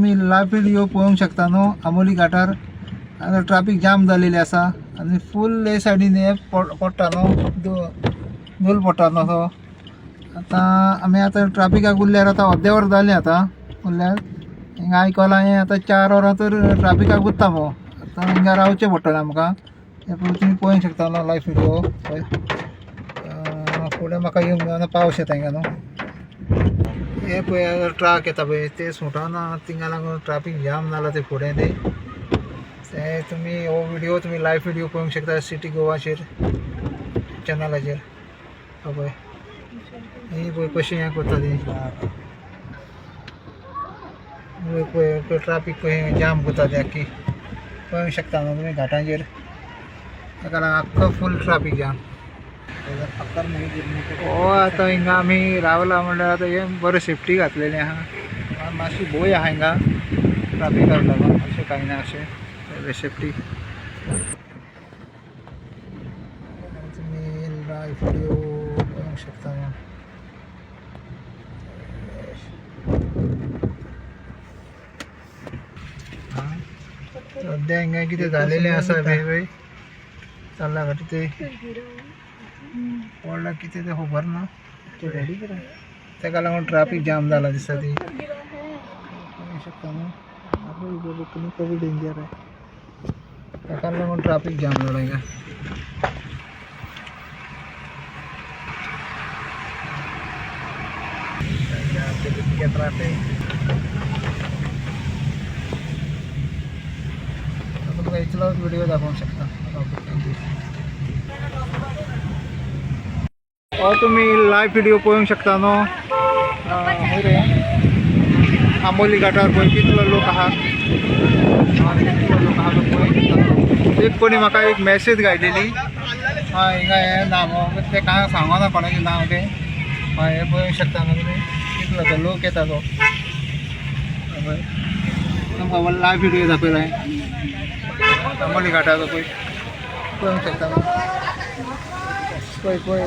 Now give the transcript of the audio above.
तुम्ही live video पळोवंक शकता न्हू आमोली घाटार आता ट्रॅफिक जाम जालेली आसा आनी फूल हे सायडीन हे पडटा न्हू दोल पडटा न्हू तो आतां आमी आतां ट्रॅफिकाक उरल्यार आतां अर्देवर जालें आतां उरल्यार हिंगा आयकलां हें आतां 4 वरां तर ट्रॅफिकाक उरता मगो आतां हिंगा रावचें पडटलें आमकां हे तुमी पळोवंक शकता न्हू लायव्ह व्हिडिओ पळय फुडें म्हाका येवंक जायना पावस येता हिंगा न्हू हे पळय ट्रक येता पळय ते सुटना तिंगा लागून ट्रॅफिक जाम जाला ते फुडें ते तुमी हो व्हिडिओ तुमी लायव्ह व्हिडिओ पळोवंक शकता सिटी गोवाचेर चॅनलाचेर पळय ही पळय कशी हें करता ती पळय ट्रॅफिक पळय जाम करता ती आख्खी पळोवंक शकता न्हू तुमी घाटांचेर ताका लागून आख्खो फूल ट्रॅफिक जाम हो आतां हिंगा आमी रावला म्हणल्यार आतां हे बरें सेफ्टी घातलेली आहा मातशी भंय आहा हिंगा ट्रॅफिकाक लागून अशें कांय ना अशें सेफ्टी तुमी लायव्ह व्हिडिओ पळोवंक शकता सद्या हिंगा कितें जालेलें आसा पळय चल्ला घाटी ते पडला कितें तें खबर ना ताका लागून ट्रॅफिक जाम जाला दिसता ती पळोवंक शकता न्हू खूब डेंजर आहे ताका लागून ट्रॅफिक जाम जाला हिंगा ट्रॅफिक तुका इतलो व्हिडिओ दाखोवंक शकता हो तुम्ही लायव्ह व्हिडिओ पळोवंक शकता न्हू रे आंबोली घाटार पळय कितलो लोक आहा कितलो लोक आहा पळय एक कोणी म्हाका एक मॅसेज घायलेली हय हिंगा हें नांव तें कांय सांगना कोणाचें नांव तें हय हें पळोवंक शकता न्हू तुमी कितलो तो लोक येता तो तुमकां लायव्ह व्हिडिओ दाखयलां आंबोली घाटाचो पळय पळोवंक शकता न्हू पळय पळय